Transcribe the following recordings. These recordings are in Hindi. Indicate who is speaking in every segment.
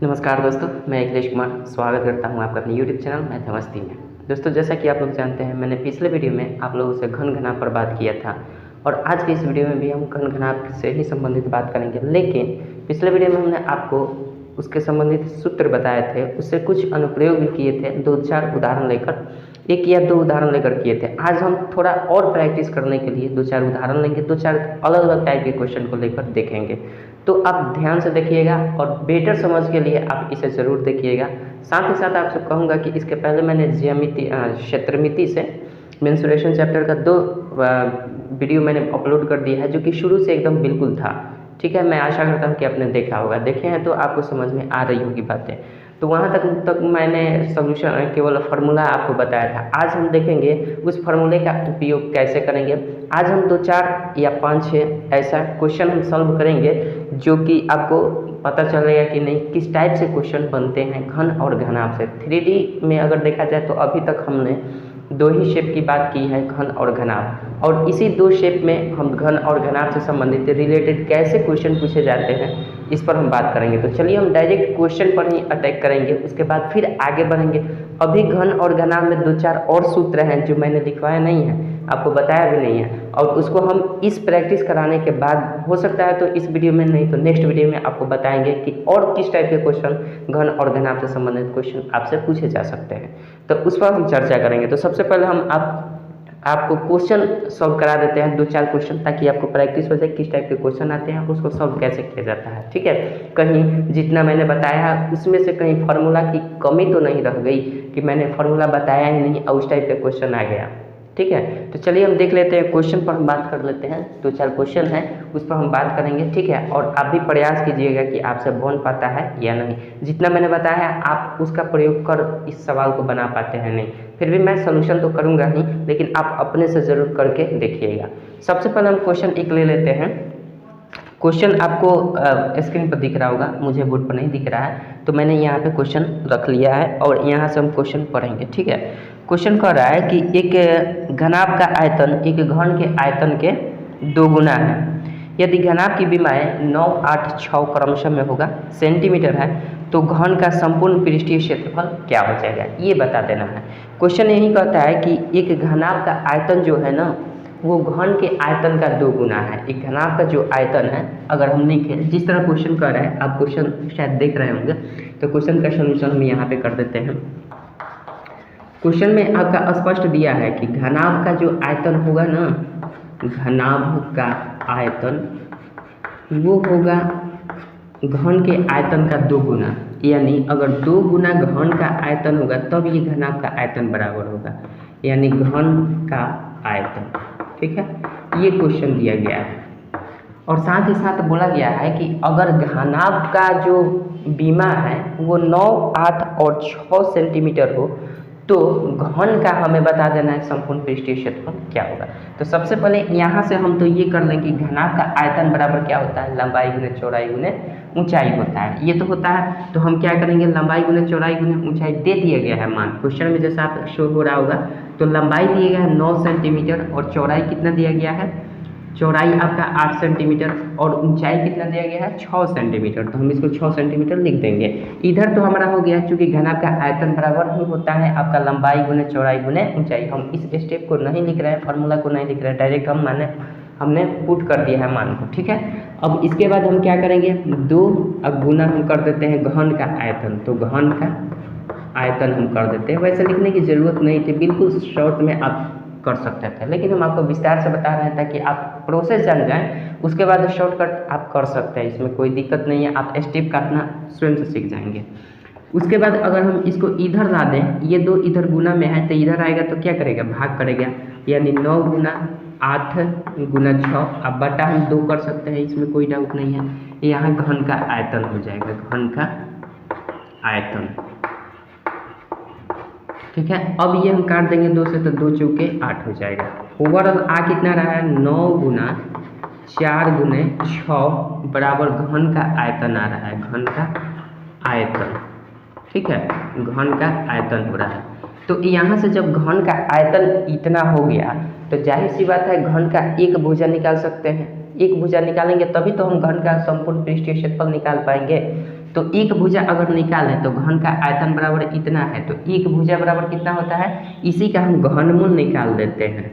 Speaker 1: नमस्कार दोस्तों, मैं अखिलेश कुमार स्वागत करता हूं आपका अपने यूट्यूब चैनल मैथमस्ती में। दोस्तों, जैसा कि आप लोग जानते हैं, मैंने पिछले वीडियो में आप लोगों से घन घनाभ पर बात किया था और आज की इस वीडियो में भी हम घन घनाभ से ही संबंधित बात करेंगे। लेकिन पिछले वीडियो में हमने आपको उसके संबंधित सूत्र बताए थे, उससे कुछ अनुप्रयोग भी किए थे, 2-4 उदाहरण लेकर, 1 या 2 उदाहरण लेकर किए थे। आज हम थोड़ा और प्रैक्टिस करने के लिए 2-4 उदाहरण लेंगे, 2-4 अलग-अलग टाइप के क्वेश्चन को लेकर देखेंगे। तो आप ध्यान से देखिएगा और बेटर समझ के लिए आप इसे ज़रूर देखिएगा। साथ ही साथ आपसे कहूँगा कि इसके पहले मैंने ज्यामिति क्षेत्रमिति से मेंसुरेशन चैप्टर का 2 वीडियो मैंने अपलोड कर दिया है, जो कि शुरू से एकदम बिल्कुल था। ठीक है, मैं आशा करता हूँ कि आपने देखा होगा। देखे हैं तो आपको समझ में आ रही होगी बातें। तो वहाँ तक मैंने सॉल्यूशन केवल फार्मूला आपको बताया था। आज हम देखेंगे उस फार्मूले का उपयोग कैसे करेंगे। आज हम 2-4 या 5-6 ऐसा क्वेश्चन हम सॉल्व करेंगे जो कि आपको पता चलेगा कि नहीं किस टाइप से क्वेश्चन बनते हैं घन और घनाभ से। 3D में अगर देखा जाए तो अभी तक हमने 2 ही शेप की बात की है, घन और घनाभ, और इसी 2 शेप में हम घन और घनाभ से संबंधित रिलेटेड कैसे क्वेश्चन पूछे जाते हैं इस पर हम बात करेंगे। तो चलिए हम डायरेक्ट क्वेश्चन पर ही अटैक करेंगे, उसके बाद फिर आगे बढ़ेंगे। अभी घन और घनाभ में 2-4 और सूत्र हैं जो मैंने लिखवाया नहीं है, आपको बताया भी नहीं है, और उसको हम इस प्रैक्टिस कराने के बाद हो सकता है तो इस वीडियो में नहीं तो नेक्स्ट वीडियो में आपको बताएंगे कि और किस टाइप के क्वेश्चन घन और घनाभ से संबंधित क्वेश्चन आपसे पूछे जा सकते हैं। तो उस पर हम चर्चा करेंगे। तो सबसे पहले हम आपको क्वेश्चन सॉल्व करा देते हैं, 2-4 क्वेश्चन, ताकि आपको प्रैक्टिस हो जाए किस टाइप के क्वेश्चन आते हैं, उसको सॉल्व कैसे किया जाता है। ठीक है, कहीं जितना मैंने बताया उसमें से कहीं फार्मूला की कमी तो नहीं रह गई कि मैंने फार्मूला बताया ही नहीं और उस टाइप का क्वेश्चन आ गया। ठीक है, तो चलिए हम देख लेते हैं, क्वेश्चन पर हम बात कर लेते हैं। 2-4 क्वेश्चन हैं उस पर हम बात करेंगे। ठीक है, और आप भी प्रयास कीजिएगा कि आपसे बन पाता है या नहीं। जितना मैंने बताया आप उसका प्रयोग कर इस सवाल को बना पाते हैं नहीं, फिर भी मैं सोल्यूशन तो करूँगा ही, लेकिन आप अपने से ज़रूर करके देखिएगा। सबसे पहले हम क्वेश्चन 1 ले लेते हैं। क्वेश्चन आपको स्क्रीन पर दिख रहा होगा, मुझे बोर्ड पर नहीं दिख रहा है, तो मैंने यहाँ पे क्वेश्चन रख लिया है और यहाँ से हम क्वेश्चन पढ़ेंगे। ठीक है, क्वेश्चन कह रहा है कि एक घनाभ का आयतन एक घन के आयतन के 2 गुना है। यदि घनाभ की विमाएँ 9, 8, 6 क्रमशः में होगा, सेंटीमीटर है, तो घन का संपूर्ण पृष्ठीय क्षेत्रफल क्या हो जाएगा, ये बता देना है। क्वेश्चन यही कहता है कि एक घनाभ का आयतन जो है ना, वो घन के आयतन का 2 गुना है। एक घनाभ का जो आयतन है, अगर हम लिखें जिस तरह क्वेश्चन कर रहा है, आप क्वेश्चन शायद देख रहे होंगे, तो क्वेश्चन का सोल्यूशन हम यहाँ पे कर देते हैं। क्वेश्चन में आपका स्पष्ट दिया है कि घनाभ का जो आयतन होगा ना, घनाभ का आयतन वो होगा घन के आयतन का 2 गुना, यानी अगर 2 गुना घन का आयतन होगा तब ये घनाभ का आयतन बराबर होगा, यानी घन का आयतन। ठीक है, ये क्वेश्चन दिया गया है। और साथ ही साथ बोला गया है कि अगर घनाभ का जो विमा है वो 9, 8 और 6 सेंटीमीटर हो, तो घन का हमें बता देना है संपूर्ण पृष्ठीय क्षेत्रफल क्या होगा। तो सबसे पहले यहाँ से हम तो ये कर लें कि घनाभ का आयतन बराबर क्या होता है, लंबाई गुने चौड़ाई गुने ऊंचाई होता है। ये तो होता है, तो हम क्या करेंगे, लंबाई गुने चौड़ाई गुने ऊंचाई दे दिया गया है मान क्वेश्चन में, जैसा आप शो हो रहा होगा। तो लंबाई दिया गया है 9 सेंटीमीटर और चौड़ाई कितना दिया गया है, चौड़ाई आपका 8 सेंटीमीटर और ऊंचाई कितना दिया गया है, 6 सेंटीमीटर। तो हम इसको 6 सेंटीमीटर लिख देंगे। इधर तो हमारा हो गया, चूँकि घनाभ का आयतन बराबर ही होता है आपका लंबाई गुने चौड़ाई गुने ऊंचाई। हम इस स्टेप को नहीं लिख रहे हैं, फार्मूला को नहीं लिख रहे हैं, डायरेक्ट हमने पुट कर दिया है मान को। ठीक है, अब इसके बाद हम क्या करेंगे, 2 अब गुना हम कर देते हैं घन का आयतन, तो घन का आयतन हम कर देते हैं। वैसे लिखने की ज़रूरत नहीं थी, बिल्कुल शॉर्ट में आप कर सकते थे, लेकिन हम आपको विस्तार से बता रहे थे कि आप प्रोसेस जान जाएं, उसके बाद शॉर्टकट आप कर सकते हैं, इसमें कोई दिक्कत नहीं है। आप स्टेप काटना स्वयं से सीख जाएंगे। उसके बाद अगर हम इसको इधर ला दें, ये 2 इधर गुना में है, तो इधर आएगा तो क्या करेगा, भाग करेगा, यानी 9 गुना 8 गुना 6, अब बटा हम 2 कर सकते हैं, इसमें कोई डाउट नहीं है। यहाँ घन का आयतन हो जाएगा, घन का आयतन। ठीक है, अब ये हम काट देंगे 2 से, तो 2 चौके 8 हो जाएगा। ओवरऑल आ कितना रहा है, 9 गुना 4 गुने 6 बराबर घन का आयतन आ रहा है, घन का आयतन। ठीक है, घन का आयतन हो रहा है। तो यहाँ से जब घन का आयतन इतना हो गया, तो जाहिर सी बात है घन का एक भुजा निकाल सकते हैं। एक भुजा निकालेंगे तभी तो हम घन का संपूर्ण पृष्ठीय क्षेत्रफल निकाल पाएंगे। तो एक भुजा अगर निकालें तो घन का आयतन बराबर इतना है, तो एक भुजा बराबर कितना होता है, इसी का हम घनमूल निकाल देते हैं।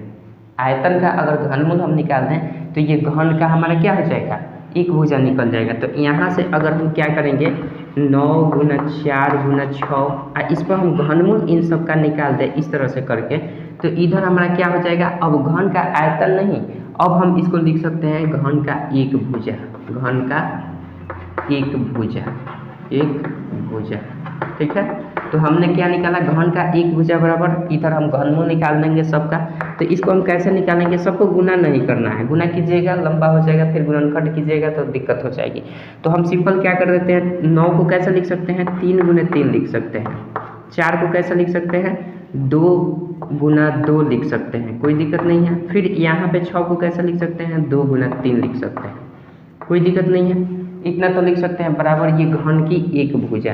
Speaker 1: आयतन का अगर घनमूल हम निकाल दें तो ये घन का हमारा क्या हो जाएगा, एक भुजा निकल जाएगा। तो यहाँ से अगर हम क्या करेंगे 9 गुना 4 गुना 6, इस पर हम घनमूल इन सब का निकाल दें इस तरह से करके, तो इधर हमारा क्या हो जाएगा, अब घन का आयतन नहीं, अब हम इसको लिख सकते हैं घन का एक भुजा, घन का एक भुजा, एक भुजा। ठीक है, तो हमने क्या निकाला, घन का एक भुजा बराबर, इधर हम घनमूल निकाल देंगे सबका। तो इसको हम कैसे निकालेंगे, सबको गुना नहीं करना है, गुना कीजिएगा लंबा हो जाएगा, फिर गुणनखंड कीजिएगा तो दिक्कत हो जाएगी। तो हम सिंपल क्या कर देते हैं, 9 को कैसे लिख सकते हैं, 3 गुने 3 लिख सकते हैं। 4 को कैसे लिख सकते हैं, 2 गुना 2 लिख सकते हैं, कोई दिक्कत नहीं है। फिर यहाँ पे 6 को कैसे लिख सकते हैं, 2 गुना 3 लिख सकते हैं, कोई दिक्कत नहीं है। इतना तो लिख सकते हैं, बराबर ये घन की एक भुजा।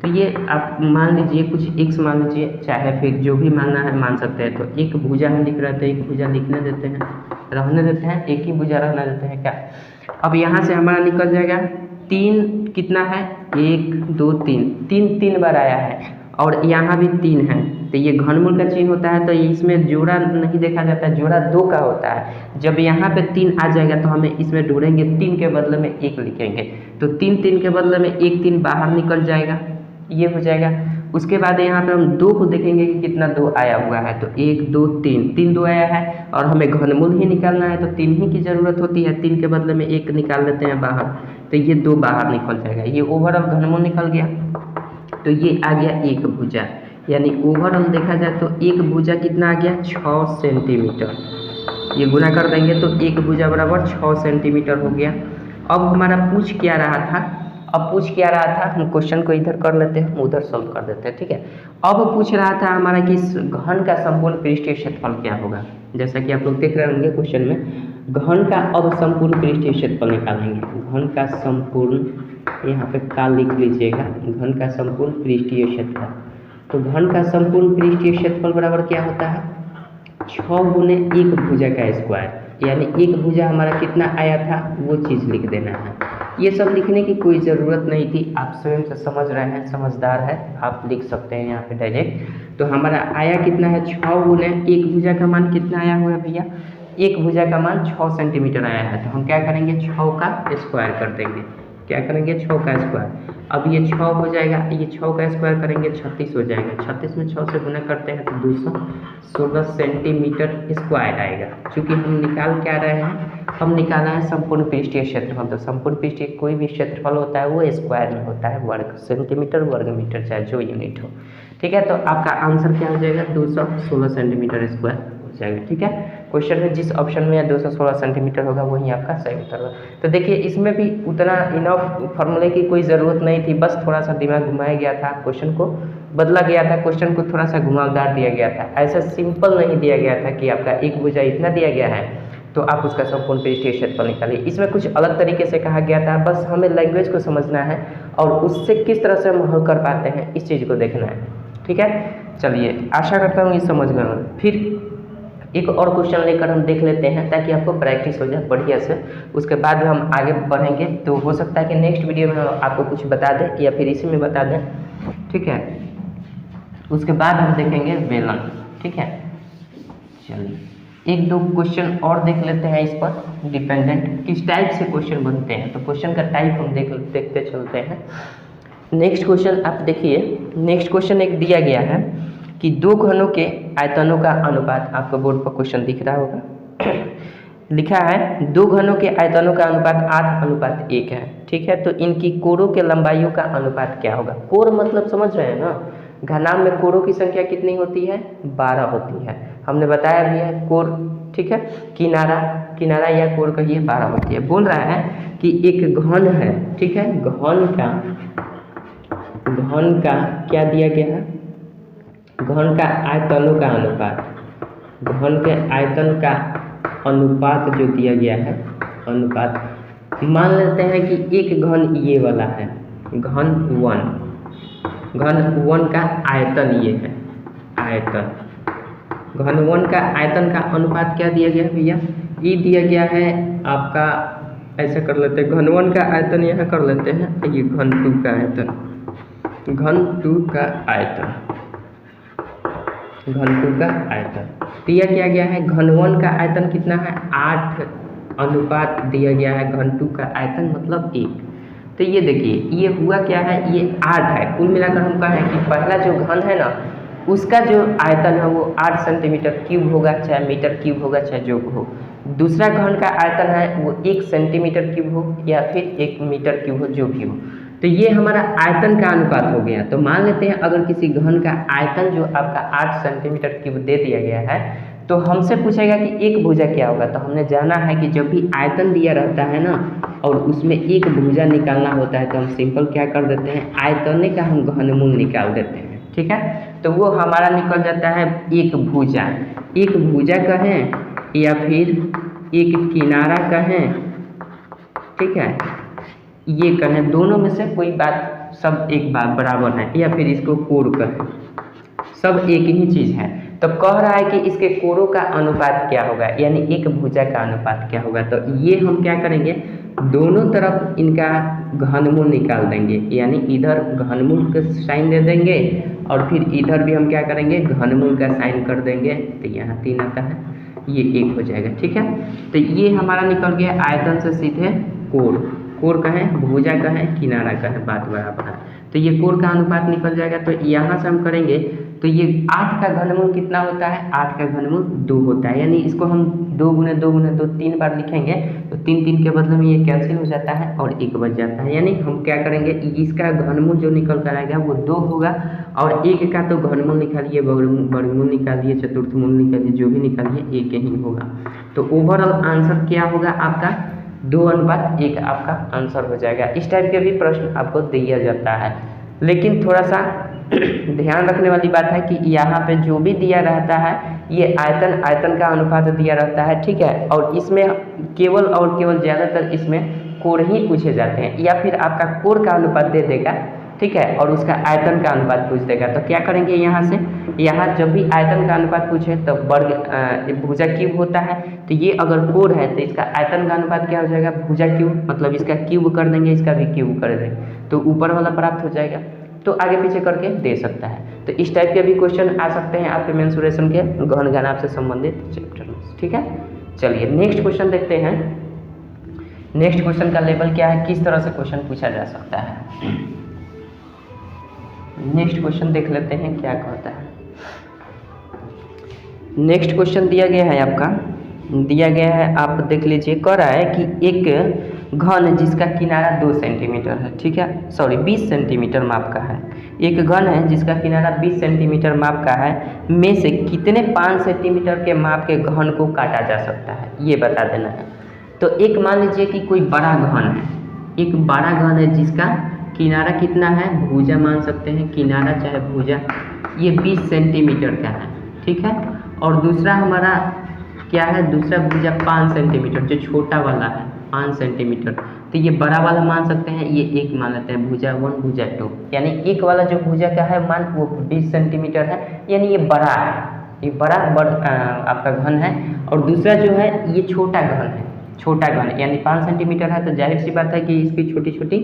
Speaker 1: तो ये आप मान लीजिए कुछ x मान लीजिए, चाहे फिर जो भी मानना है मान सकते हैं। तो एक भुजा हम लिख रहे थे, एक भुजा लिखने देते हैं, रहने देते हैं, एक ही भुजा रहने देते हैं क्या। अब यहाँ से हमारा निकल जाएगा 3, कितना है 1 2 3, 3 बार आया है, और यहाँ भी 3 है। तो ये घनमूल का चिन्ह होता है, तो इसमें जोड़ा नहीं देखा जाता है, जोड़ा 2 का होता है। जब यहाँ पे 3 आ जाएगा तो हमें इसमें ढूंढेंगे, 3 के बदले में 1 लिखेंगे, तो 3 के बदले में 1 3 बाहर निकल जाएगा, ये हो जाएगा। उसके बाद यहाँ पे हम 2 को देखेंगे कि कितना 2 आया हुआ है, तो 1 2 3, 3 2 आया है, और हमें घनमूल ही निकालना है, तो 3 ही की ज़रूरत होती है, 3 के बदले में 1 निकाल देते हैं बाहर, तो ये 2 बाहर निकल जाएगा, ये ओवरऑल घनमूल निकल गया। तो ये आ गया एक भुजा, यानी ओवरऑल देखा जाए तो एक भुजा कितना आ गया, 6 सेंटीमीटर। ये गुना कर देंगे तो एक भुजा बराबर 6 सेंटीमीटर हो गया। अब हमारा पूछ क्या रहा था, अब पूछ क्या रहा था, हम क्वेश्चन को इधर कर लेते हैं, उधर सॉल्व कर देते हैं। ठीक है, अब पूछ रहा था हमारा कि घन का संपूर्ण पृष्ठीय क्षेत्रफल क्या होगा। जैसा कि आप लोग देख रहे होंगे क्वेश्चन में, घन का अब संपूर्ण पृष्ठीय क्षेत्रफल निकालेंगे। घन का संपूर्ण, यहाँ पे का लिख लीजिएगा, घन का संपूर्ण पृष्ठीय क्षेत्रफल। तो घन का संपूर्ण पृष्ठीय क्षेत्रफल बराबर क्या होता है, 6 गुने एक भुजा का स्क्वायर, यानी एक भुजा हमारा कितना आया था वो चीज़ लिख देना है। ये सब लिखने की कोई ज़रूरत नहीं थी, आप स्वयं से समझ रहे हैं, समझदार है, आप लिख सकते हैं यहाँ पे डायरेक्ट। तो हमारा आया कितना है, 6 गुने एक भुजा का मान कितना आया हुआ है भैया, एक भुजा का मान 6 सेंटीमीटर आया है। तो हम क्या करेंगे, 6 का स्क्वायर कर देंगे, क्या करेंगे 6 का स्क्वायर। अब ये 6 हो जाएगा, ये 6 का स्क्वायर करेंगे 36 हो जाएगा, 36 में 6 से गुना करते हैं तो 216 सेंटीमीटर स्क्वायर आएगा। चूँकि हम निकाल क्या रहे हैं, हम निकाला है संपूर्ण पृष्ठीय क्षेत्रफल। तो संपूर्ण पृष्ठीय कोई भी क्षेत्रफल होता है वो स्क्वायर में होता है, वर्ग सेंटीमीटर वर्ग मीटर चाहे जो यूनिट हो। ठीक है, तो आपका आंसर क्या हो जाएगा, 216 सेंटीमीटर स्क्वायर हो जाएगा। ठीक है, क्वेश्चन में जिस ऑप्शन में 216 सेंटीमीटर होगा वही आपका सही उत्तर होगा। तो देखिए इसमें भी उतना इनफ फार्मूले की कोई ज़रूरत नहीं थी, बस थोड़ा सा दिमाग घुमाया गया था, क्वेश्चन को बदला गया था, क्वेश्चन को थोड़ा सा घुमावदार दिया गया था। ऐसा सिंपल नहीं दिया गया था कि आपका एक भुजा इतना दिया गया है तो आप उसका संपूर्ण पृष्ठीय क्षेत्रफल निकालिए। इसमें कुछ अलग तरीके से कहा गया था, बस हमें लैंग्वेज को समझना है और उससे किस तरह से हम हल कर पाते हैं इस चीज़ को देखना है। ठीक है, चलिए आशा करता हूँ ये समझ में आए। फिर एक और क्वेश्चन लेकर हम देख लेते हैं ताकि आपको प्रैक्टिस हो जाए बढ़िया से, उसके बाद हम आगे बढ़ेंगे। तो हो सकता है कि नेक्स्ट वीडियो में आपको कुछ बता दें या फिर इसी में बता दें। ठीक है, उसके बाद हम देखेंगे बेलन। ठीक है, चलिए एक दो क्वेश्चन और देख लेते हैं इस पर डिपेंडेंट किस टाइप से क्वेश्चन बनते हैं। तो क्वेश्चन का टाइप हम देखते चलते हैं। नेक्स्ट क्वेश्चन आप देखिए, नेक्स्ट क्वेश्चन एक दिया गया है कि दो घनों के आयतनों का अनुपात, आपको बोर्ड पर क्वेश्चन दिख रहा होगा, लिखा है दो घनों के आयतनों का अनुपात 8:1 है। ठीक है, तो इनकी कोरों के लंबाइयों का अनुपात क्या होगा। कोर मतलब समझ रहे हैं ना, घनाभ में कोरों की संख्या कितनी होती है, 12 होती है, हमने बताया भी है कोर। ठीक है, किनारा या कोर कहिए 12 होती है। बोल रहा है कि एक घन है, ठीक है, घन का क्या दिया गया है, घन का आयतनों का अनुपात, घन के आयतन का अनुपात जो दिया गया है, अनुपात मान लेते हैं कि एक घन ये वाला है, घन 1 का आयतन ये है, आयतन घन 1 का आयतन का अनुपात क्या दिया गया है भैया, ये दिया गया है आपका ऐसे कर लेते हैं, घन 1 का आयतन यहाँ कर लेते हैं, ये घन 2 का आयतन, घन 2 का आयतन, घन 2 का आयतन दिया क्या गया है। घन 1 का आयतन कितना है, 8 अनुपात दिया गया है घन 2 का आयतन मतलब 1। तो ये देखिए ये हुआ क्या है, ये 8 है। कुल मिलाकर हम कहें कि पहला जो घन है ना उसका जो आयतन है वो 8 सेंटीमीटर क्यूब होगा, चाहे मीटर क्यूब होगा, चाहे जो हो। दूसरा घन का आयतन है वो 1 सेंटीमीटर क्यूब हो या फिर 1 मीटर क्यूब हो, जो भी हो। तो ये हमारा आयतन का अनुपात हो गया। तो मान लेते हैं अगर किसी घन का आयतन जो आपका 8 सेंटीमीटर क्यूब दे दिया गया है तो हमसे पूछेगा कि एक भुजा क्या होगा। तो हमने जाना है कि जब भी आयतन दिया रहता है ना और उसमें एक भुजा निकालना होता है तो हम सिंपल क्या कर देते हैं, आयतन का हम घनमूल निकाल देते हैं, ठीक है। तो वो हमारा निकल जाता है एक भुजा। एक भुजा कहें या फिर एक किनारा कहें, ठीक है, ये कहें, दोनों में से कोई बात, सब एक बात बराबर है, या फिर इसको कोण कहें, सब एक ही चीज़ है। तो कह रहा है कि इसके कोणों का अनुपात क्या होगा, यानी एक भुजा का अनुपात क्या होगा। तो ये हम क्या करेंगे, दोनों तरफ इनका घनमूल निकाल देंगे, यानी इधर घनमूल का साइन दे देंगे और फिर इधर भी हम क्या करेंगे, घनमूल का साइन कर देंगे। तो यहाँ 3 आता है, ये 1 हो जाएगा, ठीक है। तो ये हमारा निकल गया आयतन से सीधे कोण। कोण कहें, भुजा कहें, किनारा कहें, बात बराबर है। तो ये कोण का अनुपात निकल जाएगा। तो यहाँ से हम करेंगे तो ये 8 का घनमूल कितना होता है, 8 का घनमूल 2 होता है, यानी इसको हम 2 गुने 2 गुने 2 3 बार लिखेंगे तो 3 3 के बदले में ये कैंसिल हो जाता है और 1 बच जाता है। यानी हम क्या करेंगे, इसका घनमूल जो निकल कर आएगा वो 2 होगा और 1 का तो घनमूल निकालिए, वर्गमूल निकालिए, चतुर्थमूल निकालिए, जो भी निकालिए 1 ही होगा। तो ओवरऑल आंसर क्या होगा आपका, 2:1 आपका आंसर हो जाएगा। इस टाइप के भी प्रश्न आपको दिया जाता है, लेकिन थोड़ा सा ध्यान रखने वाली बात है कि यहाँ पे जो भी दिया रहता है ये आयतन का अनुपात दिया रहता है, ठीक है। और इसमें केवल और केवल ज़्यादातर इसमें कोण ही पूछे जाते हैं, या फिर आपका कोण का अनुपात दे देगा, ठीक है, और उसका आयतन का अनुपात पूछ देगा। तो क्या करेंगे, यहाँ से यहाँ जब भी आयतन का अनुपात पूछे तो वर्ग भुजा क्यूब होता है। तो ये अगर कोण है तो इसका आयतन का अनुपात क्या हो जाएगा, भुजा क्यूब, मतलब इसका क्यूब कर देंगे, इसका भी क्यूब कर देंगे, तो ऊपर वाला प्राप्त हो जाएगा। तो आगे पीछे करके दे सकता है। तो इस टाइप के भी क्वेश्चन आ सकते हैं आपके मेंसुरेशन के घन घनाभ से संबंधित चैप्टर में, ठीक है। चलिए नेक्स्ट क्वेश्चन देखते हैं। नेक्स्ट क्वेश्चन का लेवल क्या है, किस तरह से क्वेश्चन पूछा जा सकता है। नेक्स्ट क्वेश्चन देख लेते हैं क्या कहता है। नेक्स्ट क्वेश्चन दिया गया है आपका, दिया गया है, आप देख लीजिए। कह रहा है कि एक घन जिसका किनारा 2 सेंटीमीटर है, ठीक है, सॉरी 20 सेंटीमीटर माप का है। एक घन है जिसका किनारा 20 सेंटीमीटर माप का है, में से कितने 5 सेंटीमीटर के माप के घन को काटा जा सकता है, ये बता देना है। तो एक मान लीजिए कि कोई बड़ा घन है, एक बड़ा घन है जिसका किनारा कितना है, भुजा मान सकते हैं, किनारा चाहे भुजा, ये 20 सेंटीमीटर का है, ठीक है। और दूसरा हमारा क्या है, दूसरा भुजा 5 सेंटीमीटर, जो छोटा वाला है 5 सेंटीमीटर। तो ये बड़ा वाला मान सकते हैं, ये 1 मान लेते हैं, भुजा 1 भुजा 2, यानी एक वाला जो भुजा का है मान वो 20 सेंटीमीटर है, यानी ये बड़ा है, ये बड़ा आपका घन है। और दूसरा जो है ये छोटा घन है, छोटा घन यानी 5 सेंटीमीटर है। तो जाहिर सी बात है कि इसकी छोटी छोटी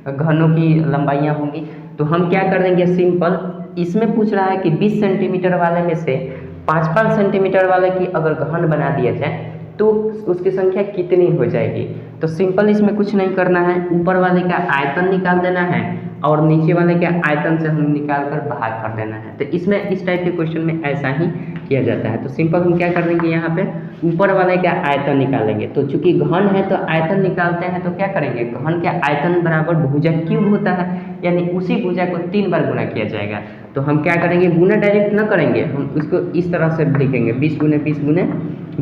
Speaker 1: घनों की लंबाइयाँ होंगी। तो हम क्या कर देंगे, सिंपल, इसमें पूछ रहा है कि 20 सेंटीमीटर वाले में से 5-5 सेंटीमीटर वाले की अगर घन बना दिया जाए तो उसकी संख्या कितनी हो जाएगी। तो सिंपल इसमें कुछ नहीं करना है, ऊपर वाले का आयतन निकाल देना है और नीचे वाले के आयतन से हम निकाल कर भाग कर देना है। तो इसमें इस टाइप के क्वेश्चन में ऐसा ही किया जाता है। तो सिंपल हम क्या कर देंगे, यहाँ पे ऊपर वाले का आयतन निकालेंगे। तो चूंकि घन है तो आयतन निकालते हैं, तो क्या करेंगे, घन के आयतन बराबर भुजा क्यूब होता है, यानी उसी भुजा को 3 बार गुना किया जाएगा। तो हम क्या करेंगे, गुना डायरेक्ट न करेंगे, हम उसको इस तरह से लिखेंगे 20 गुने 20 गुने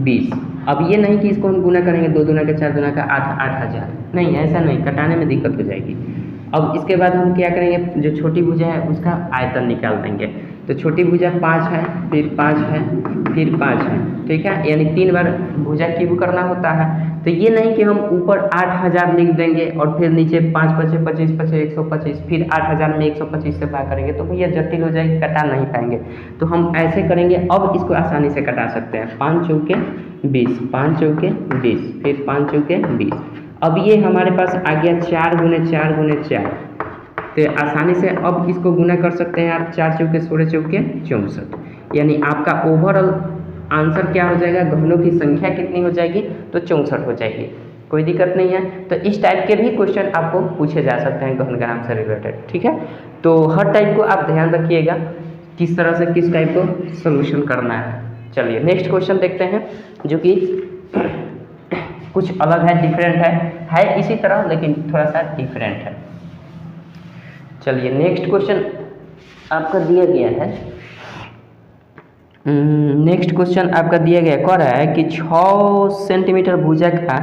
Speaker 1: 20। अब ये नहीं कि इसको हम गुना करेंगे 2 दूना का 4 दूना का 8,000, नहीं, ऐसा नहीं, कटाने में दिक्कत हो जाएगी। अब इसके बाद हम क्या करेंगे, जो छोटी भुजा है उसका आयतन निकाल देंगे। तो छोटी भुजा 5 है, फिर 5 है, फिर 5 है, ठीक है, यानी 3 बार भुजा क्यूब करना होता है। तो ये नहीं कि हम ऊपर 8,000 लिख देंगे और फिर नीचे 5 पचे 25 पचे 125, फिर 8,000 में 125 से भाग करेंगे तो भैया जटिल हो जाएगी, कटा नहीं पाएंगे। तो हम ऐसे करेंगे, अब इसको आसानी से कटा सकते हैं। 5 चौके 20, 5 चौके 20, फिर 5 चौके 20। अब ये हमारे पास आ गया 4 गुने 4 गुने 4, तो आसानी से अब इसको गुना कर सकते हैं आप, 4 चौके 16 चौके 64, यानी आपका ओवरऑल आंसर क्या हो जाएगा, घनों की संख्या कितनी हो जाएगी, तो 64 हो जाएगी। कोई दिक्कत नहीं है। तो इस टाइप के भी क्वेश्चन आपको पूछे जा सकते हैं घन ग्राम से रिलेटेड, ठीक है। तो हर टाइप को आप ध्यान रखिएगा किस तरह से किस टाइप को सोल्यूशन करना है। चलिए नेक्स्ट क्वेश्चन देखते हैं, जो कि कुछ अलग है, डिफरेंट है इसी तरह लेकिन थोड़ा सा डिफरेंट है। चलिए नेक्स्ट क्वेश्चन आपका दिया गया है, नेक्स्ट क्वेश्चन आपका दिया गया कह रहा है कि 6 सेंटीमीटर भुजा का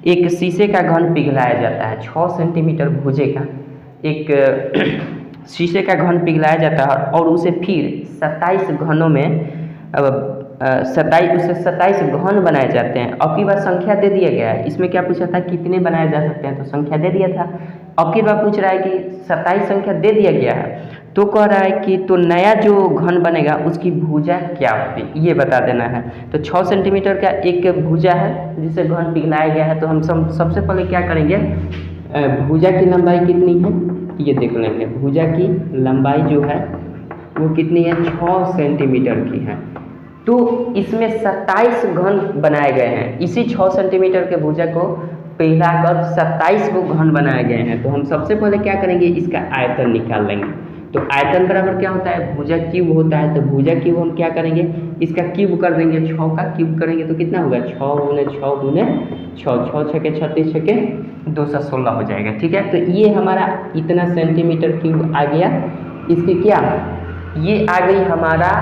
Speaker 1: एक शीशे का घन पिघलाया जाता है। 6 सेंटीमीटर भुजे का एक शीशे का घन पिघलाया जाता है और उसे फिर 27 घनों में 27 घन बनाए जाते हैं। अब की बार संख्या दे दिया गया है, इसमें क्या पूछा था कितने बनाए जा सकते हैं, तो संख्या दे दिया था। अब की बार पूछ रहा है कि 27 संख्या दे दिया गया है, तो कह रहा है कि तो नया जो घन बनेगा उसकी भुजा क्या होगी ये बता देना है। तो 6 सेंटीमीटर का एक भुजा है जिसे घन पिघलाया गया है, तो हम सबसे पहले क्या करेंगे, भुजा की लंबाई कितनी है ये देख लेंगे। भुजा की लंबाई जो है वो कितनी है, 6 सेंटीमीटर की है। तो इसमें 27 घन बनाए गए हैं, इसी 6 सेंटीमीटर के भुजा को पिघलाकर 27 को घन बनाए गए हैं। तो हम सबसे पहले क्या करेंगे, इसका आयतन निकाल लेंगे। तो आयतन बराबर क्या होता है, भुजा क्यूब होता है। तो भुजा क्यूब हम क्या करेंगे, इसका क्यूब कर देंगे, 6 का क्यूब करेंगे तो कितना होगा, 6 गुने 6 गुने 6, 6 छके 36 छके 216 हो जाएगा, ठीक है। तो ये हमारा इतना सेंटीमीटर क्यूब आ गया। इसकी क्या, ये आ गई हमारा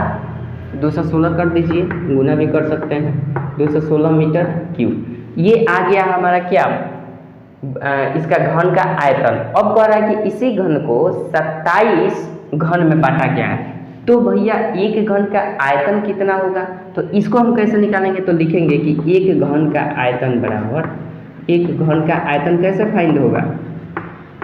Speaker 1: 216 कर दीजिए, गुना भी कर सकते हैं, 216 मीटर क्यूब। ये आ गया हमारा क्या, इसका घन का आयतन। अब कह रहा है कि इसी घन को 27 घन में बांटा गया है, तो भैया एक घन का आयतन कितना होगा, तो इसको हम कैसे निकालेंगे, तो लिखेंगे कि एक घन का आयतन बराबर, एक घन का आयतन कैसे फाइंड होगा,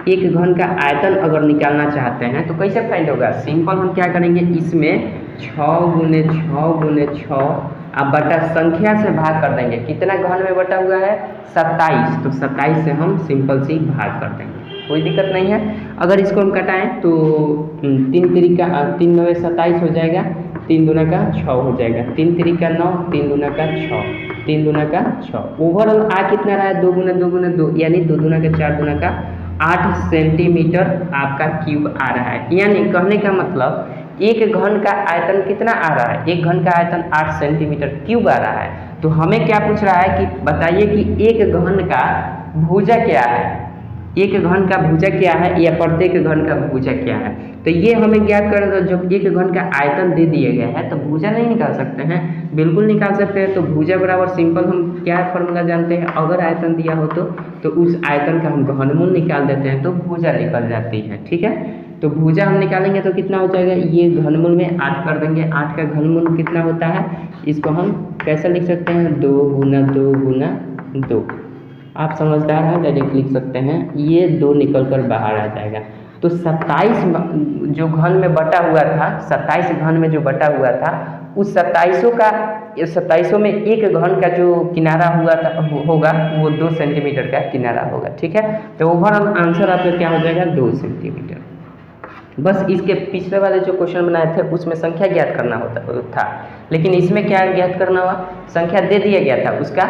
Speaker 1: एक घन का आयतन अगर निकालना चाहते हैं तो कैसे फाइंड होगा, सिंपल हम क्या करेंगे, इसमें 6 गुने 6 गुने 6 अब बटा संख्या से भाग कर देंगे। कितना घन में बटा हुआ है, 27, तो 27 से हम सिंपल सी भाग कर देंगे, कोई दिक्कत नहीं है। अगर इसको हम कटाएं तो 3 तिरिका 3 9 27 हो जाएगा, 3 दूना का 6 हो जाएगा, 3 तिरिका 9, 3 दूना का 6, 3 दूना का 6। ओवरऑल आ कितना रहा है, 2 गुना 2 गुना 2, यानी 2 दूना का 4 दूना का 8 सेंटीमीटर आपका क्यूब आ रहा है। यानी कहने का मतलब एक घन का आयतन कितना आ रहा है, एक घन का आयतन 8 सेंटीमीटर क्यूब आ रहा है। तो हमें क्या पूछ रहा है कि बताइए कि एक घन का भुजा क्या है, एक घन का भुजा क्या है या प्रत्येक घन का भुजा क्या है। तो ये हमें ज्ञात करना था। जब एक घन का आयतन दे दिया गया है तो भुजा नहीं निकाल सकते हैं, बिल्कुल निकाल सकते हैं। तो भुजा बराबर सिंपल हम क्या फॉर्मूला जानते हैं, अगर आयतन दिया हो तो उस आयतन का हम घनमूल निकाल देते हैं तो भुजा निकल जाती है, ठीक है। तो भुजा हम निकालेंगे तो कितना हो जाएगा, ये घनमूल में 8 कर देंगे, 8 का घनमूल कितना होता है, इसको हम कैसे लिख सकते हैं, 2 गुना 2 गुना 2। आप समझदार हैं, डायरेक्ट लिख सकते हैं, ये 2 निकल कर बाहर आ जाएगा। तो 27 जो घन में बटा हुआ था, 27 घन में जो बटा हुआ था, उस 27 में एक घन का जो किनारा हुआ था होगा वो 2 सेंटीमीटर का किनारा होगा, ठीक है। तो ओवरऑल आंसर आपका क्या हो जाएगा, 2 सेंटीमीटर। बस इसके पिछले वाले जो क्वेश्चन बनाए थे उसमें संख्या ज्ञात करना होता था, लेकिन इसमें क्या ज्ञात करना हुआ, संख्या दे दिया गया था, उसका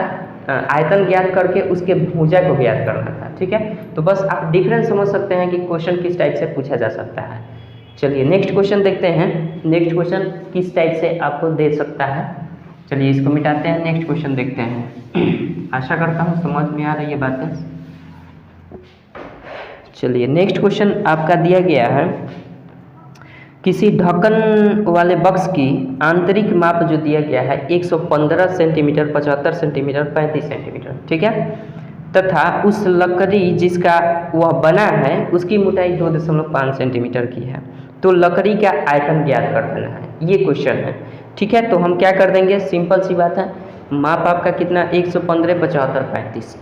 Speaker 1: आयतन ज्ञात करके उसके भुजा को ज्ञात करना था, ठीक है। तो बस आप डिफरेंस समझ सकते हैं कि क्वेश्चन किस टाइप से पूछा जा सकता है। चलिए नेक्स्ट क्वेश्चन देखते हैं, नेक्स्ट क्वेश्चन किस टाइप से आपको दे सकता है। चलिए इसको मिटाते हैं, नेक्स्ट क्वेश्चन देखते हैं। आशा करता हूँ समझ में आ रही है बातें। चलिए नेक्स्ट क्वेश्चन आपका दिया गया है, किसी ढक्कन वाले बक्स की आंतरिक माप जो दिया गया है 115 सेंटीमीटर, 75 सेंटीमीटर, 35 सेंटीमीटर, ठीक है, तथा उस लकड़ी जिसका वह बना है उसकी मोटाई 2.5 सेंटीमीटर की है। तो लकड़ी का आयतन ज्ञात कर देना है, ये क्वेश्चन है, ठीक है। तो हम क्या कर देंगे, सिंपल सी बात है, माप आपका कितना 115, 75, 35।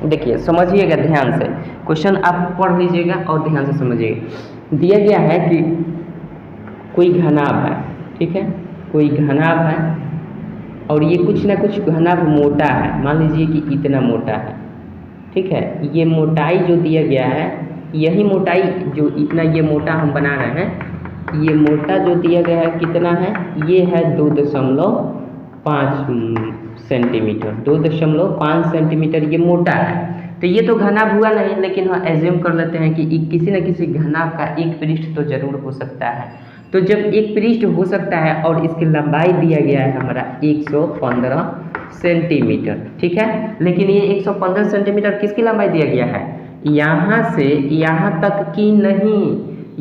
Speaker 1: देखिए समझिएगा ध्यान से, क्वेश्चन आप पढ़ लीजिएगा और ध्यान से समझिएगा। दिया गया है कि कोई घनाभ है, ठीक है, कोई घनाभ है और ये कुछ ना कुछ घनाभ मोटा है, मान लीजिए कि इतना मोटा है, ठीक है। ये मोटाई जो दिया गया है, यही मोटाई जो इतना ये मोटा हम बना रहे हैं, ये मोटा जो दिया गया है कितना है, ये है 2.5 सेंटीमीटर। 2.5 सेंटीमीटर ये मोटा है। तो ये तो घनाभ हुआ नहीं, लेकिन हम एज्यूम कर लेते हैं कि किसी न किसी घनाभ का एक पृष्ठ तो जरूर हो सकता है। तो जब एक पृष्ठ हो सकता है और इसकी लंबाई दिया गया है हमारा 115 सेंटीमीटर, ठीक है। लेकिन ये 115 सेंटीमीटर किसकी लंबाई दिया गया है, यहाँ से यहाँ तक की नहीं,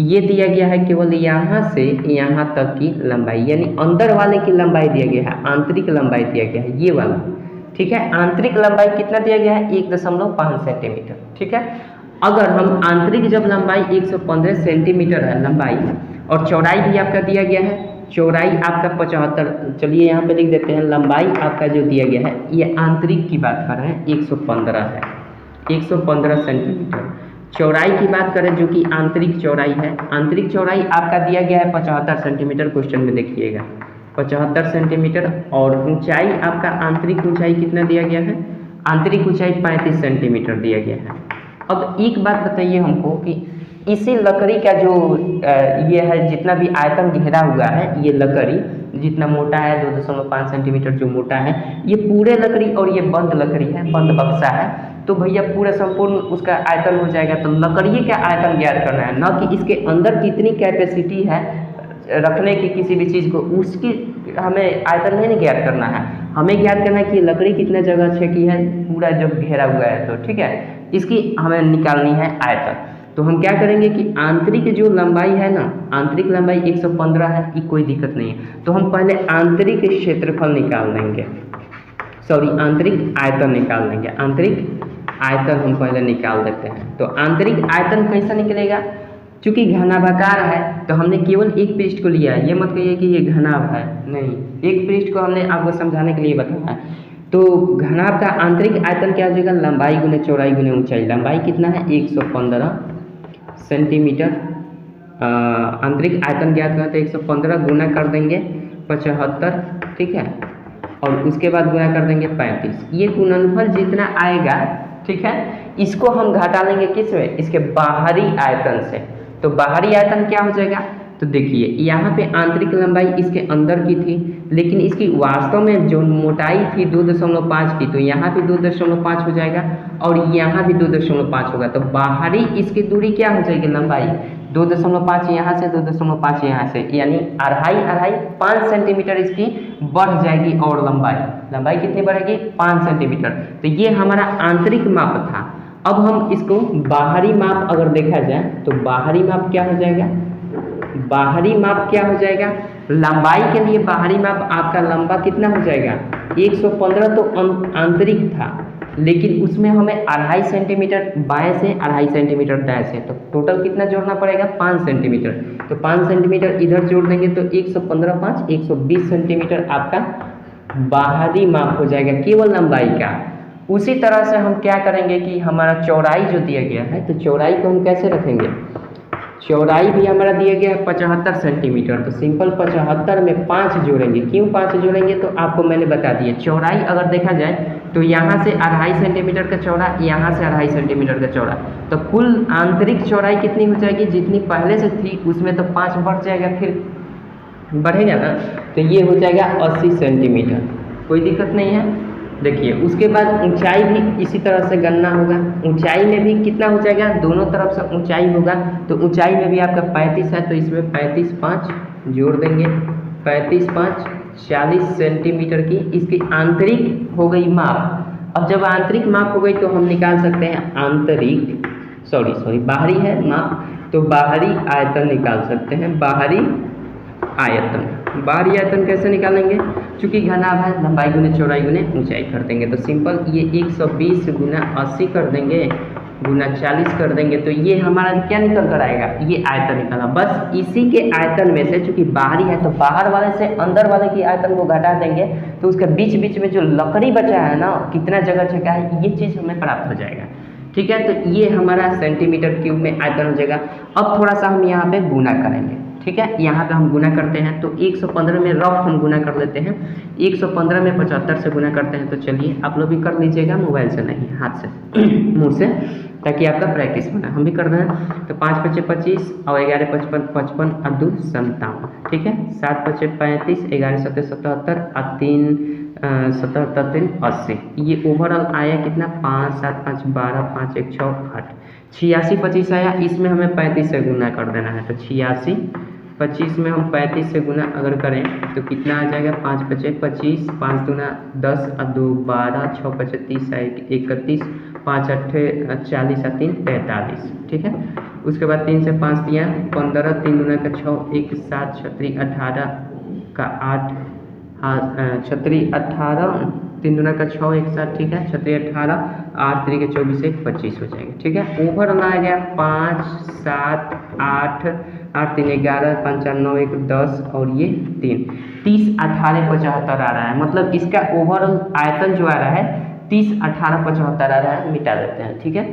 Speaker 1: ये दिया गया है केवल यहाँ से यहाँ तक की लंबाई, यानी अंदर वाले की लंबाई दिया गया है, आंतरिक लंबाई दिया गया है ये वाला, ठीक है। आंतरिक लंबाई कितना दिया गया है, 1.5 सेंटीमीटर, ठीक है। अगर हम आंतरिक जब लंबाई 115 सेंटीमीटर है लंबाई, और चौड़ाई भी आपका दिया गया है, चौड़ाई आपका 75, चलिए यहाँ पे लिख देते हैं, लंबाई आपका जो दिया गया है, ये आंतरिक की बात कर रहे हैं 115 है, 115 सेंटीमीटर। चौड़ाई की बात करें जो कि आंतरिक चौड़ाई है, आंतरिक चौड़ाई आपका दिया गया है 75 सेंटीमीटर, क्वेश्चन में देखिएगा 75 सेंटीमीटर। और ऊंचाई आपका आंतरिक ऊंचाई कितना दिया गया है, आंतरिक ऊंचाई 35 सेंटीमीटर दिया गया है। अब एक बात बताइए हमको कि इसी लकड़ी का जो ये है, जितना भी आयतन घेरा हुआ है, ये लकड़ी जितना मोटा है 2.5 सेंटीमीटर जो मोटा है, ये पूरे लकड़ी और ये बंद लकड़ी है, बंद बक्सा है, तो भैया पूरा संपूर्ण उसका आयतन हो जाएगा। तो लकड़ी का आयतन ज्ञात करना है, न कि इसके अंदर कितनी कैपेसिटी है रखने की किसी भी चीज़ को, उसकी हमें आयतन नहीं ज्ञात करना है, हमें ज्ञात करना है कि लकड़ी कितना जगह छेकी है, पूरा जब घेरा हुआ है तो, ठीक है, इसकी हमें निकालनी है आयतन। तो हम क्या करेंगे कि आंतरिक जो लंबाई है ना, आंतरिक लंबाई 115 है, ये कोई दिक्कत नहीं है। तो हम पहले आंतरिक क्षेत्रफल निकाल लेंगे, सॉरी आंतरिक आयतन निकाल लेंगे, आंतरिक आयतन हम पहले निकाल देते हैं। तो आंतरिक आयतन कैसा निकलेगा, चूंकि घनाभाकार है तो हमने केवल एक पृष्ठ को लिया है, ये मत कहिए कि ये घनाभ है, नहीं, एक पृष्ठ को हमने आपको समझाने के लिए बताया है। तो घनाभ का आंतरिक आयतन क्या हो जाएगा, लंबाई गुने चौड़ाई गुने ऊंचाई। लंबाई कितना है 115 सेंटीमीटर, आंतरिक आयतन ज्ञात करते हैं 115 गुना कर देंगे 75, ठीक है, और उसके बाद गुना कर देंगे 35। ये गुणनफल जितना आएगा, ठीक है, इसको हम घटा लेंगे किस में, इसके बाहरी आयतन से। तो बाहरी आयतन क्या हो जाएगा, तो देखिए यहाँ पे आंतरिक लंबाई इसके अंदर की थी, लेकिन इसकी वास्तव में जो मोटाई थी 2.5 की, तो यहाँ भी 2.5 हो जाएगा और यहाँ भी 2.5 होगा। तो बाहरी इसकी दूरी क्या हो जाएगी, लंबाई 2.5 यहाँ से, 2.5 यहाँ से, यानी अढ़ाई 5 सेंटीमीटर इसकी बढ़ जाएगी। और लंबाई कितनी बढ़ेगी, 5 सेंटीमीटर। तो ये हमारा आंतरिक माप था। अब हम इसको बाहरी माप अगर देखा जाए तो बाहरी माप क्या हो जाएगा, बाहरी माप क्या हो जाएगा, लंबाई के लिए बाहरी माप आपका लंबा कितना हो जाएगा 115, तो आंतरिक था, लेकिन उसमें हमें 2.5 सेंटीमीटर बाएं से 2.5 सेंटीमीटर दाएं से, तो टोटल कितना जोड़ना पड़ेगा 5 सेंटीमीटर। तो 5 सेंटीमीटर इधर जोड़ देंगे तो 115 5 120 सेंटीमीटर आपका बाहरी माप हो जाएगा केवल लंबाई का। उसी तरह से हम क्या करेंगे कि हमारा चौड़ाई जो दिया गया है, तो चौड़ाई को हम कैसे रखेंगे, चौड़ाई भी हमारा दिया गया है 75 सेंटीमीटर। तो सिंपल 75 में 5 जोड़ेंगे, क्यों 5 जोड़ेंगे, तो आपको मैंने बता दिया। चौड़ाई अगर देखा जाए तो यहाँ से 2.5 सेंटीमीटर का चौड़ा, यहाँ से 2.5 सेंटीमीटर का चौड़ा, तो कुल आंतरिक चौड़ाई कितनी हो जाएगी, जितनी पहले से थी उसमें तो 5 बढ़ जाएगा, फिर बढ़ेगा ना, तो ये हो जाएगा 80 सेंटीमीटर, कोई दिक्कत नहीं है। देखिए उसके बाद ऊंचाई भी इसी तरह से गणना होगा, ऊंचाई में भी कितना हो जाएगा, दोनों तरफ से ऊंचाई होगा, तो ऊंचाई में भी आपका 35 है, तो इसमें 35 5 जोड़ देंगे, 35 5 40 सेंटीमीटर की इसकी आंतरिक हो गई माप। अब जब आंतरिक माप हो गई तो हम निकाल सकते हैं आंतरिक, सॉरी बाहरी है माप, तो बाहरी आयतन निकाल सकते हैं। बाहरी आयतन कैसे निकालेंगे, चूंकि घनाभ है, लंबाई गुने चौड़ाई गुने ऊंचाई कर देंगे, तो सिंपल ये 120 गुना 80 कर देंगे गुना 40 कर देंगे, तो ये हमारा क्या निकल कर आएगा, ये आयतन निकला। बस इसी के आयतन में से, चूंकि बाहरी है तो बाहर वाले से अंदर वाले की आयतन को घटा देंगे, तो उसके बीच बीच में जो लकड़ी बचा है ना, कितना जगह छका है, ये चीज़ हमें प्राप्त हो जाएगा, ठीक है। तो ये हमारा सेंटीमीटर क्यूब में आयतन हो जाएगा। अब थोड़ा सा हम यहाँ पे गुना करेंगे, ठीक है। यहाँ पे हम गुना करते हैं तो 115 में रफ हम गुना कर लेते हैं, 115 में 75 से गुना करते हैं। तो चलिए आप लोग भी कर लीजिएगा, मोबाइल से नहीं, हाथ से मुँह से, ताकि आपका प्रैक्टिस बना। हम भी कर रहे हैं। तो 5 × 5 = 25 और 11 × 55 = 55 और 2 = 57, ठीक है। 7 × 5 = 35, 11 × 7 = 77 और 3 77 3 80। ये ओवरऑल आया कितना, 5 7 5 12 5 1 6 8 86 25 आया। इसमें हमें 35 से गुना कर देना है। तो 86 25 में हम 35 से गुना अगर करें तो कितना आ जाएगा, 5 × 5 = 25, 5 दूना 10 और 2 12, 6 × 5 = 30, 31, 5 8 40 और 3 43, ठीक है। उसके बाद 3 से 5 दिया 15, 3 दूना का 6, 1 7 छत्री 18 का 8, हाँ छत्री 18, 3 दूना का 6 1 7, ठीक है। छत्री 18, 8 3 के 24 1 25 हो जाएगा, ठीक है। ओवरऑल आ गया 5 7 8 8 3 11 5 4 9 1 10 और ये 3 30 18 75 आ रहा है। मतलब इसका ओवरऑल आयतन जो आ रहा है 30 18 75 आ रहा है। मिटा देते हैं, ठीक है,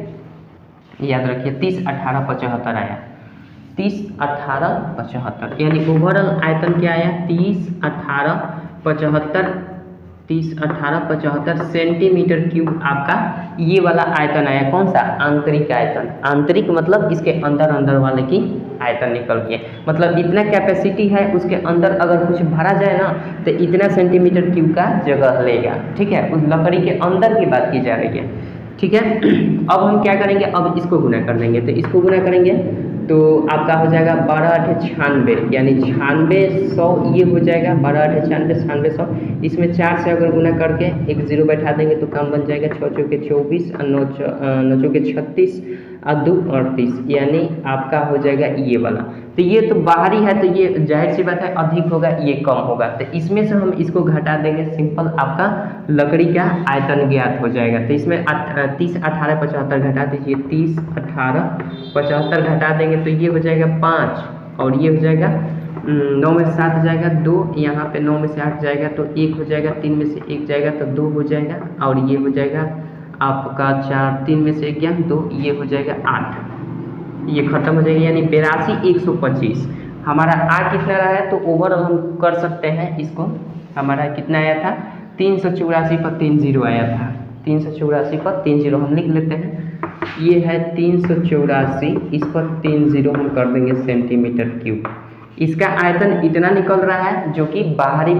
Speaker 1: याद रखिए 30 18 75 आया, 30 18 75, यानी ओवरऑल आयतन क्या आया, 30 18 75, 30 18 75 सेंटीमीटर क्यूब आपका ये वाला आयतन आया। कौन सा, आंतरिक आयतन। आंतरिक मतलब इसके अंदर अंदर वाले की आयतन निकल के, मतलब इतना कैपेसिटी है उसके अंदर अगर कुछ भरा जाए ना तो इतना सेंटीमीटर क्यूब का जगह लेगा, ठीक है। उस लकड़ी के अंदर की बात की जा रही है, ठीक है। अब हम क्या करेंगे, अब इसको गुना कर देंगे। तो इसको गुना करेंगे तो आपका हो जाएगा 12 8 96, यानी 96 100 ये हो जाएगा। 12 8 96 96 100, इसमें 4 से अगर गुना करके एक 0 बैठा देंगे तो काम बन जाएगा। 6 चौके 24 और 9 चौके 36 और 2 38, यानी आपका हो जाएगा ये वाला। तो ये तो बाहरी है तो ये जाहिर सी बात है अधिक होगा, ये कम होगा। तो इसमें से हम इसको घटा देंगे, सिंपल आपका लकड़ी का आयतन ज्ञात हो जाएगा। तो इसमें 30 18 75 घटा दीजिए, 30 18 75 घटा देंगे तो ये हो जाएगा 5 और ये हो जाएगा 9 में से 7 जाएगा 2, यहाँ पे 9 में से 8 जाएगा तो 1 हो जाएगा, 3 में से 1 जाएगा तो 2 हो जाएगा और ये हो जाएगा आपका 4, 3 में से 1 गया 2, ये हो जाएगा 8, ये खत्म हो जाएगा। यानी 82 125 हमारा आ कितना रहा है। तो ओवरऑल हम कर सकते हैं इसको, हमारा कितना आया था, 384 पर 3 0 आया था। 384 पर 3 0 हम लिख लेते हैं, ये है 384, इस पर 3 0 हम कर देंगे सेंटीमीटर क्यूब। इसका आयतन इतना निकल रहा है जो कि बाहरी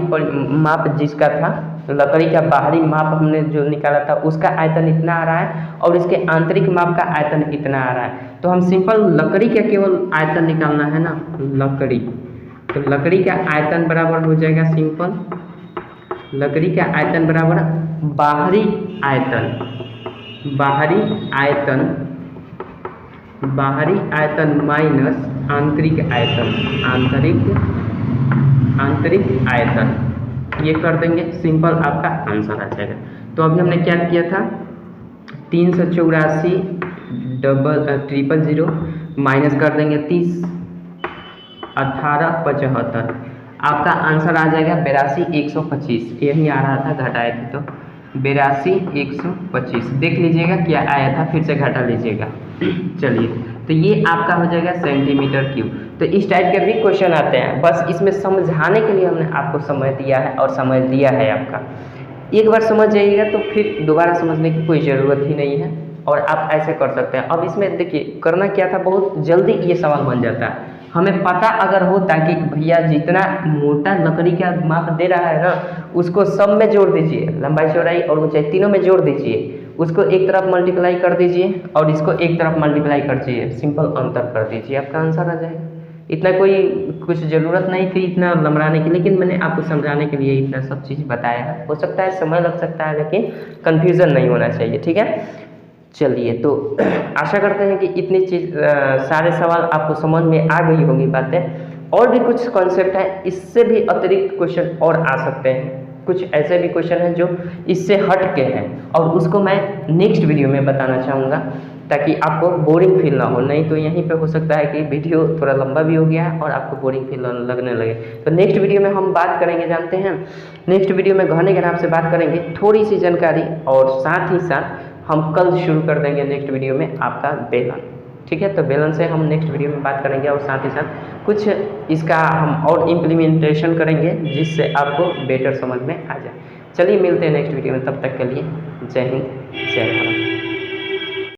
Speaker 1: माप जिसका था, लकड़ी का बाहरी माप हमने जो निकाला था उसका आयतन इतना आ रहा है और इसके आंतरिक माप का आयतन इतना आ रहा है। तो हम सिंपल लकड़ी का केवल आयतन निकालना है ना, लकड़ी, तो लकड़ी का आयतन बराबर हो जाएगा, सिंपल लकड़ी का आयतन बराबर बाहरी आयतन, बाहरी आयतन माइनस आंतरिक आयतन, आंतरिक आयतन, ये कर देंगे, सिंपल आपका आंसर आ जाएगा। तो अभी हमने क्या किया था, 384 000 माइनस कर देंगे 30 18 75, आपका आंसर आ जाएगा 82 125, यही आ रहा था, घटाए थे तो 82 125 देख लीजिएगा क्या आया था, फिर से घटा लीजिएगा। चलिए तो ये आपका हो जाएगा सेंटीमीटर क्यूब। तो इस टाइप के भी क्वेश्चन आते हैं, बस इसमें समझाने के लिए हमने आपको समय दिया है और समझ लिया है आपका। एक बार समझ जाइएगा तो फिर दोबारा समझने की कोई ज़रूरत ही नहीं है और आप ऐसे कर सकते हैं। अब इसमें देखिए करना क्या था, बहुत जल्दी ये सवाल बन जाता है। हमें पता अगर होता कि भैया जितना मोटा लकड़ी का माप दे रहा है ना उसको सब में जोड़ दीजिए, लंबाई चौड़ाई और ऊंचाई तीनों में जोड़ दीजिए, उसको एक तरफ मल्टीप्लाई कर दीजिए और इसको एक तरफ मल्टीप्लाई कर दीजिए, सिंपल अंतर कर दीजिए, आपका आंसर आ जाएगा। इतना कोई कुछ ज़रूरत नहीं थी इतना लंबराने की, लेकिन मैंने आपको समझाने के लिए इतना सब चीज़ बताया है। हो सकता है समय लग सकता है लेकिन कन्फ्यूज़न नहीं होना चाहिए, ठीक है। चलिए तो आशा करते हैं कि इतनी चीज़ सारे सवाल आपको समझ में आ गई होंगी बातें। और भी कुछ कॉन्सेप्ट है, इससे भी अतिरिक्त क्वेश्चन और आ सकते हैं, कुछ ऐसे भी क्वेश्चन हैं जो इससे हट के हैं और उसको मैं नेक्स्ट वीडियो में बताना चाहूँगा ताकि आपको बोरिंग फील ना हो। नहीं तो यहीं पे हो सकता है कि वीडियो थोड़ा लंबा भी हो गया है और आपको बोरिंग फील लगने लगे। तो नेक्स्ट वीडियो में हम बात करेंगे, जानते हैं नेक्स्ट वीडियो में घने ग्राफ से बात करेंगे, थोड़ी सी जानकारी, और साथ ही साथ हम कल शुरू कर देंगे नेक्स्ट वीडियो में आपका बेलन। ठीक है। तो बेलन से हम नेक्स्ट वीडियो में बात करेंगे और साथ ही साथ कुछ इसका हम और इम्प्लीमेंटेशन करेंगे जिससे आपको बेटर समझ में आ जाए। चलिए मिलते हैं नेक्स्ट वीडियो में, तब तक के लिए जय हिंद जय भारत।